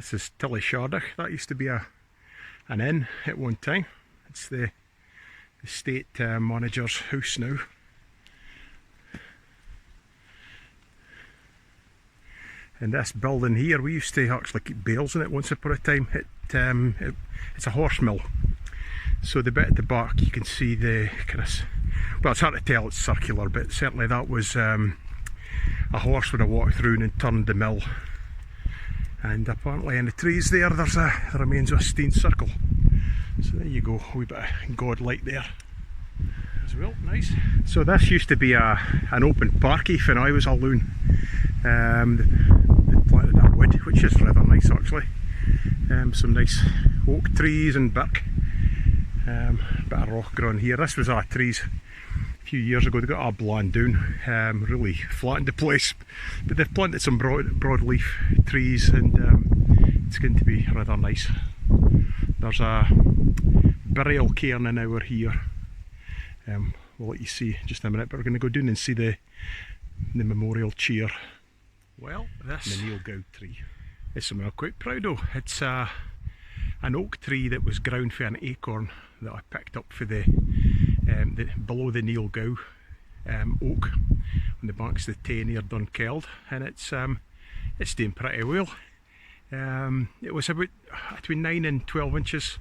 This is Tillieshardick. That used to be an inn at one time. It's the estate manager's house now. And this building here, we used to actually keep bales in it once upon a time. It's a horse mill. So the bit at the back, you can see the kind of, well, it's hard to tell it's circular, but certainly that was a horse would have walked through and turned the mill. And apparently in the trees there remains a stone circle. So there you go, a wee bit of godlight there as well, nice. So this used to be an open parkie when I was a loon. They planted that wood, which is rather nice actually. Some nice oak trees and birk. Bit of rock growing here. This was our trees a few years ago. They got all blown down, really flattened the place. But they've planted some broadleaf trees, and it's going to be rather nice. There's a burial cairn in our here. We'll let you see just in a minute, but we're going to go down and see the memorial chair. Well, this the Neil Gow tree is something I'm quite proud of. It's an oak tree that was ground for an acorn that I picked up for the below the Neil Gow oak on the banks of the Tay near Dunkeld, and it's doing pretty well. It was about between 9 and 12 inches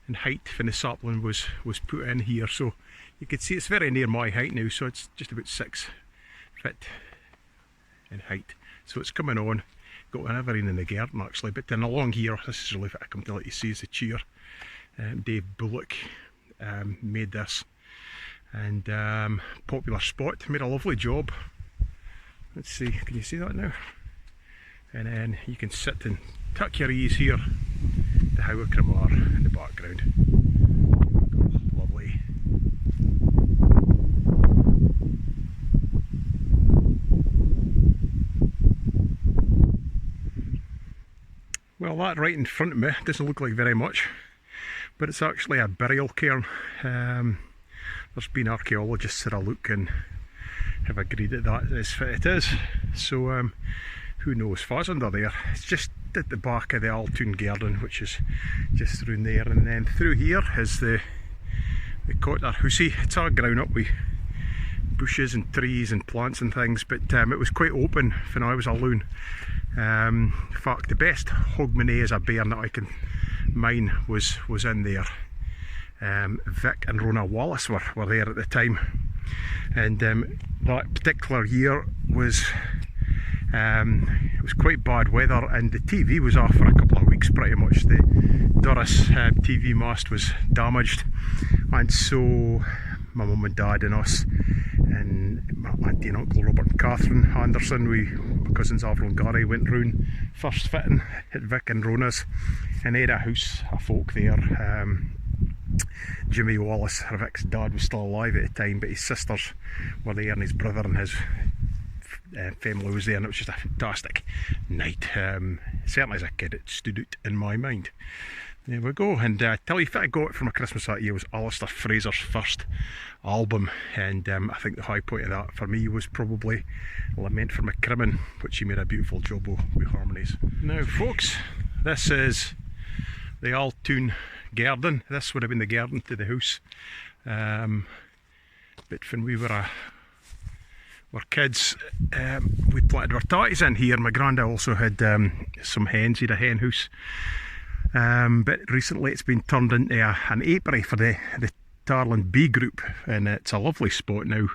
in height when the sapling was put in here, so you can see it's very near my height now, so it's just about 6 feet in height. So it's coming on. Got everything in the garden actually, but then along here, this is really what I come to let you see is the chair. Dave Bullock made this, and popular spot, made a lovely job. Let's see, can you see that now? And then you can sit and tuck your ease here, the Howicramar in the background. Lovely. Well, that right in front of me doesn't look like very much, but it's actually a burial cairn. There's been archaeologists that have looked and have agreed that is what it is. So who knows what's under there. It's just at the back of the Altoon Garden, which is just through there, and then through here is the Cotter Housey. It's all grown up with bushes and trees and plants and things, but it was quite open when I was a loon. In fact, the best Hogmanay as a bairn that I can mine was in there. Vic and Rona Wallace were there at the time, and that particular year was it was quite bad weather, and the TV was off for a couple of weeks pretty much. The Doris TV mast was damaged, and so my mum and dad and us and my auntie and uncle Robert and Catherine Anderson, my cousins Avril and Gary, went round first fitting at Vic and Rona's, and they had a house, a folk there. Jimmy Wallace, Vic's dad, was still alive at the time, but his sisters were there and his brother and his family was there, and it was just a fantastic night. Certainly as a kid it stood out in my mind. There we go, and tell you what I got for my Christmas that year was Alistair Fraser's first album, and I think the high point of that for me was probably Lament for McCrimmon, which he made a beautiful job with harmonies. Now folks, this is the Altoon Garden. This would have been the garden to the house, but when we were kids, we planted our tatties in here. My granda also had some hens. He had a hen house, but recently it's been turned into an apiary for the Tarland Bee Group, and it's a lovely spot now.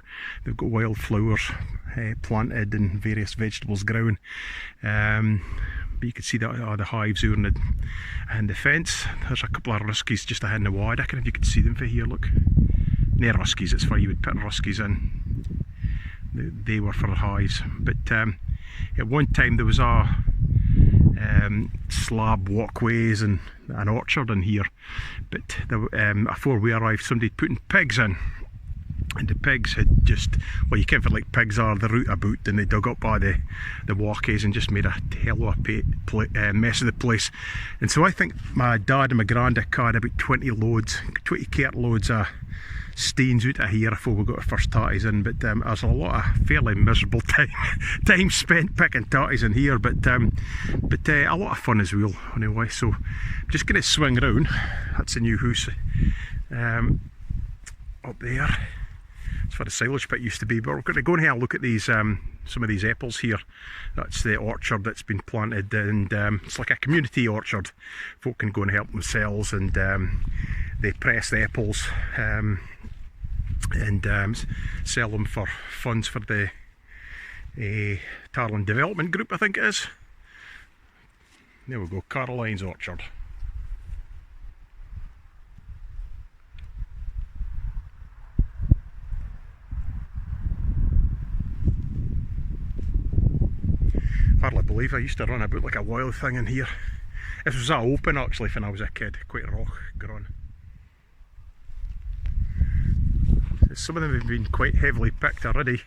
They've got wildflowers planted and various vegetables growing, but you can see that the hives over and the fence. There's a couple of ruskies just ahead in the wide. I don't know if you can see them from here, look. Near ruskies, it's where you would put ruskies in. They were for the hives, but at one time there was slab walkways and an orchard in here, but before we arrived somebody had put pigs in, and the pigs had just, well, you can't feel like pigs are, the root about, and they dug up by the walkways and just made a hell of a mess of the place. And so I think my dad and my granda had about 20 cartloads of steins out of here if we got the first tatties in, but there's a lot of fairly miserable time spent picking tatties in here, but a lot of fun as well anyway. So I'm just going to swing round. That's the new house up there. It's where the silage pit used to be, but we're going to go and have a look at these some of these apples here. That's the orchard that's been planted, and it's like a community orchard. Folk can go and help themselves, and they press the apples and sell them for funds for the Tarlin Development Group, I think it is. There we go, Caroline's Orchard. Hardly believe I used to run about like a wild thing in here. This was all open actually when I was a kid, quite rock grown. Some of them have been quite heavily picked already,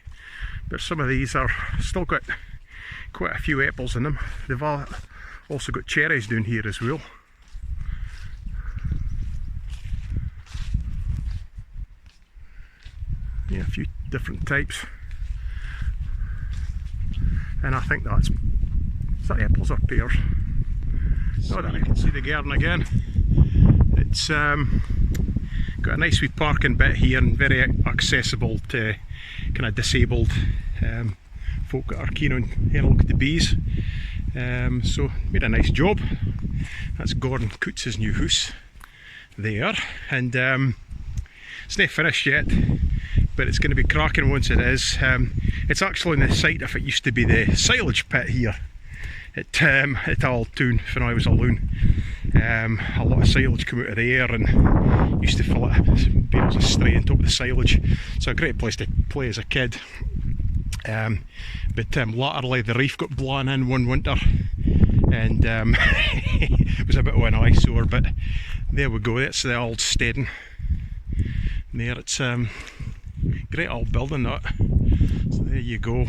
but some of these are still got quite a few apples in them. They've also got cherries down here as well. Yeah, a few different types. And I think is that apples or pears? So you can see the garden again. It's got a nice wee parking bit here and very accessible to kind of disabled folk that are keen on having a look at the bees. So made a nice job. That's Gordon Coots' new house there, and it's not finished yet, but it's going to be cracking once it is. It's actually on the site of it used to be the silage pit here at Altoon when I was a loon. A lot of silage come out of there and used to fill it, bales of straight on top of the silage. So a great place to play as a kid. But latterly the reef got blown in one winter, and it was a bit of an eyesore, but there we go, that's the old steading. There, it's great old building that. So there you go.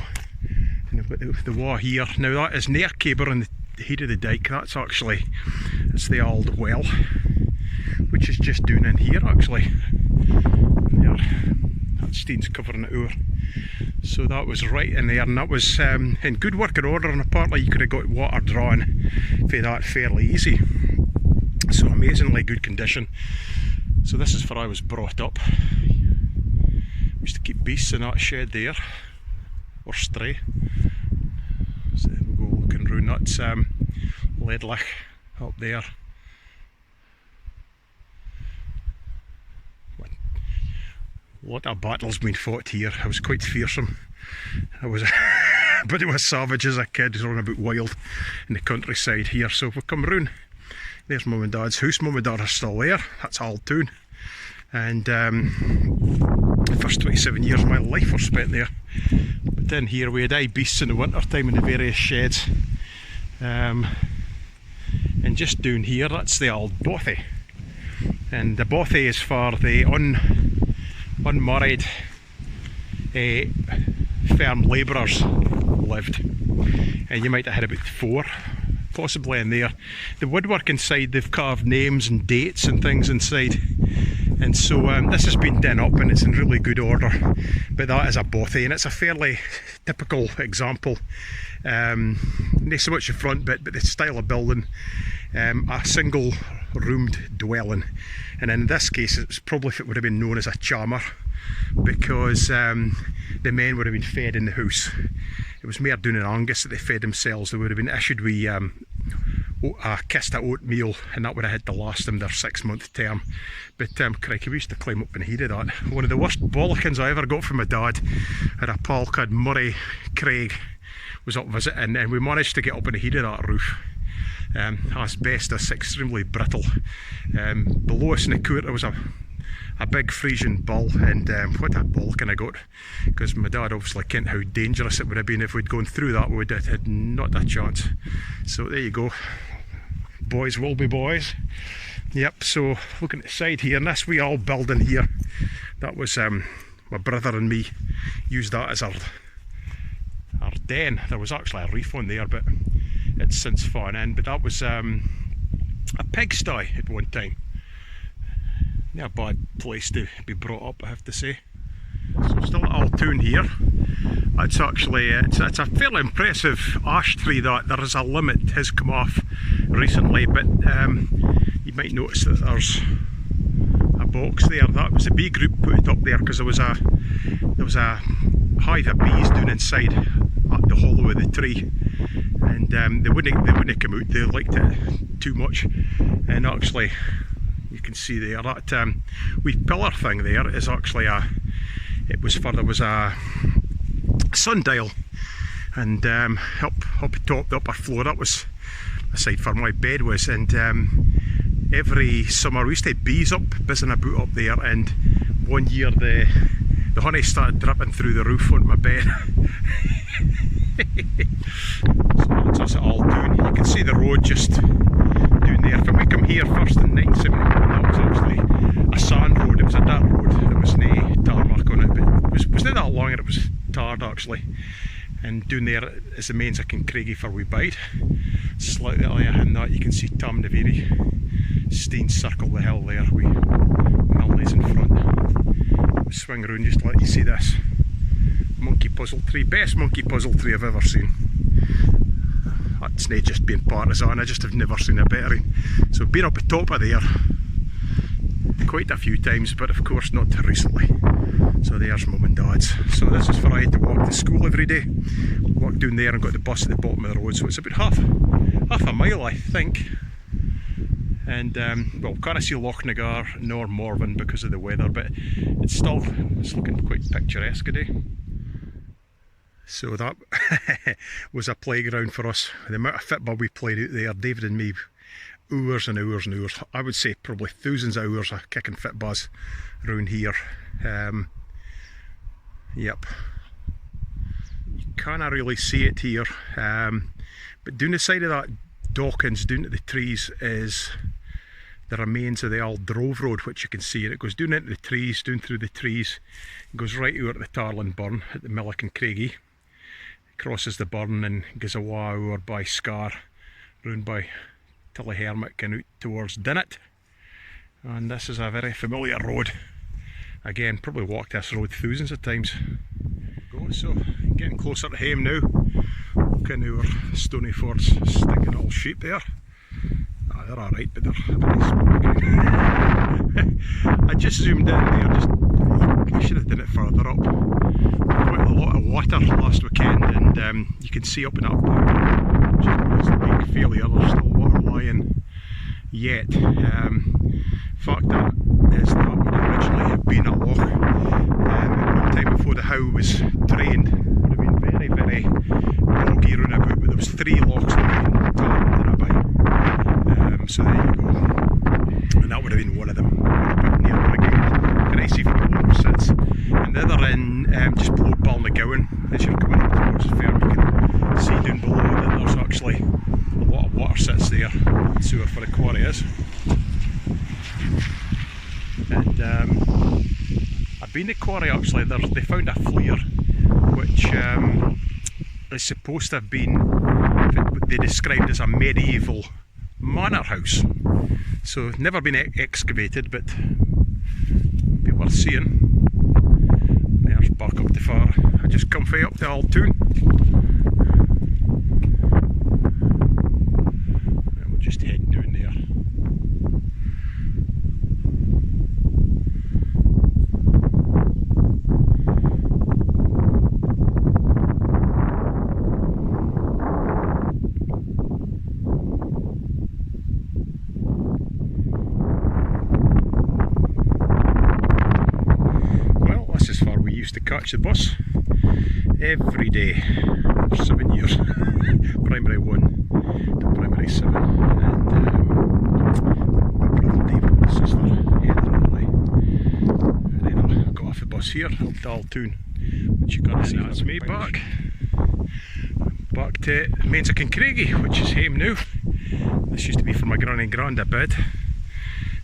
And we've got the wall here. Now that is near Caber on the head of the dike. That's the old well, which is just down in here actually. There, that stein's covering it over. So that was right in there, and that was in good working order, and apparently you could have got water drawn for that fairly easy. So amazingly good condition. So this is where I was brought up. We used to keep beasts in that shed there, or stray. So we'll go looking round. That's Ledlich up there. A lot of battles been fought here. I was quite fearsome. I was a bit of a savage as a kid, running about wild in the countryside here. So if we come round, there's Mum and Dad's house. Mum and Dad are still there. That's Altoon. And the first 27 years of my life were spent there. But then here we had beasts in the winter time in the various sheds. And just down here, that's the old bothy. And the bothy is for the unmarried farm labourers lived. And you might have had about 4 possibly in there. The woodwork inside, they've carved names and dates and things inside, and so this has been done up and it's in really good order. But that is a bothy, and it's a fairly typical example. Not so much the front bit, but the style of building. A single roomed dwelling, and in this case it's probably if it would have been known as a chamber, because the men would have been fed in the house. It was more down in Angus that they fed themselves. They would have been issued with a kist of oatmeal, and that would have had to last them their 6-month term. But crikey, we used to climb up and heed of that. One of the worst bollockings I ever got from my dad, had a pal called Murray Craig, was up visiting, and we managed to get up in the heat of that roof. Asbestos, extremely brittle. Below us in the court there was a big Frisian bull, and what a bollocking I got, because my dad obviously kent how dangerous it would have been if we'd gone through that. We would have had not a chance. So there you go, boys will be boys. Yep, so looking at the side here, and this wee old building here, that was my brother and me used that as our den. There was actually a reef on there, but it's since fallen in. But that was a pigsty at one time. not a bad place to be brought up, I have to say. So still at Altoon here. It's actually it's a fairly impressive ash tree. That there is a limit has come off recently, but you might notice that there's a box there. That was the bee group put it up there because there was a hive of bees down inside at the hollow of the tree, and they wouldn't come out. They liked it too much, and actually you can see there that wee pillar thing there is actually there was a sundial, and up atop the upper floor, that was the side where my bed was, and every summer we used to have bees up buzzing about up there, and one year the honey started dripping through the roof onto my bed. So that's us at Altoon. You can see the road just down there. When we come here first in 1971, that was actually a sand road. It was a dirt road. There was no tarmac on it, but it was not that long and it was tarred actually. And down there is the mains of Kincraigie for Weebide. Slightly earlier in that you can see Tam na Mhairi Steen circle the hill there with Milne's in front. We'll swing around just to let you see this monkey puzzle tree. Best monkey puzzle tree I've ever seen. That's not just being partisan, I just have never seen a better. So been up the top of there quite a few times, but of course not recently. So there's mum and dad's. So this is where I had to walk to school every day. Walk down there and got the bus at the bottom of the road, so it's about half a mile I think. And well, can't see Loch Nagar nor Morven because of the weather, but it's looking quite picturesque today. So that was a playground for us. The amount of football we played out there, David and me, hours and hours and hours. I would say probably thousands of hours of kicking footballs around here. Yep, you can't really see it here, but down the side of that Dawkins, down to the trees, is the remains of the old Drove Road, which you can see, and it goes down into the trees, down through the trees, it goes right out at the Tarlin Burn at the Mill of Kincraigie, crosses the burn and goes a while over by Scar, round by Tillyhermick and out towards Dinnet. And this is a very familiar road. Again, probably walked this road thousands of times. So getting closer to home now. Looking over Stonyfords, stinking old sheep there. They're alright, but they're very small again. I just zoomed in there, I should have done it further up. Quite a lot of water last weekend, and you can see up in that park, just a big failure, there's still water lying yet. Fact that is that would originally have been a loch. At the time before the How was drained, it would have been very, very boggy round about, but there was 3 lochs between Tarrant and Abai. So there you go. And that would have been one of them. But near Brigade. Can I see from the water sits? And the other end, just below Balnagowan, as you're coming up towards the firm, you can see down below that there's actually a lot of water sits there. So where the quarry is. And I've been to quarry actually. They found a flare which is supposed to have been what they described as a medieval manor house. So never been excavated, but be worth seeing. There's back up the far. I just come way up to Altoon. And we'll just head down there. To catch the bus every day for 7 years, primary 1 to primary 7, and my brother David and my sister Heather and then I got off the bus here up to Altoon, which you can see. That's me back to Mains of Kincraigie, which is home now. This used to be for my granny and grand a bit.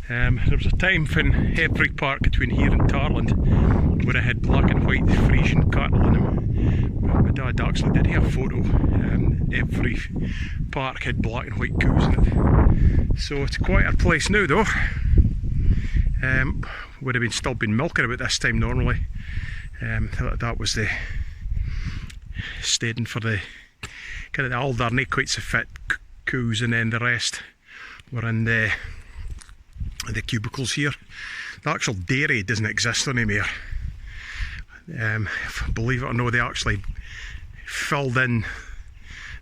There was a time when every park between here and Tarland where I had black and white Frisian cattle in them. My dad actually did have a photo. Every park had black and white cows in it. So it's quite a place now though. Would have been still been milking about this time normally. That was the staying for the kind of the older, not quite so fit coos, and then the rest were in the cubicles here. The actual dairy doesn't exist anymore. Believe it or not, they actually filled in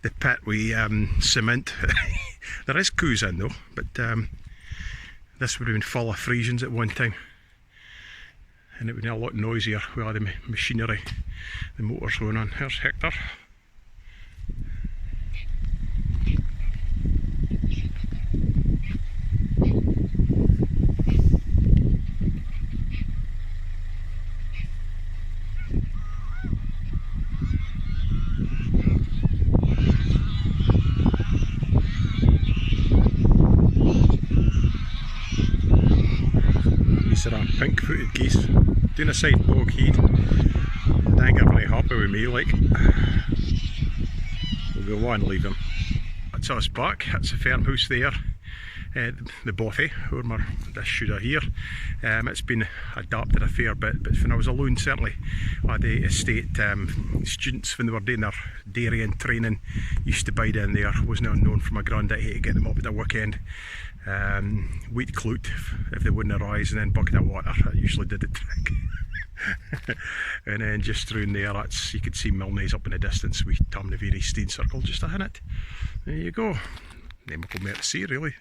the pit with cement. There is coos in though, but this would have been full of Friesians at one time, and it would be a lot noisier with all the machinery, the motors going on. Here's Hector. These are pink-footed geese doing a side bog heat. I think they're very happy with me, like. We'll go on and leave them. That's us back. That's the farmhouse there. The bothy, where my this should have here. It's been adapted a fair bit, but when I was alone, certainly the estate students, when they were doing their dairying training, used to bide in there. Wasn't unknown for my granddad to get them up at the weekend. Wheat clout if they wouldn't arise, and then bucket of water. That usually did the trick. And then just through there, that's, you could see Milne's up in the distance with Tamnaveri Stein Circle just a minute. There you go. Then we'll go out to sea really.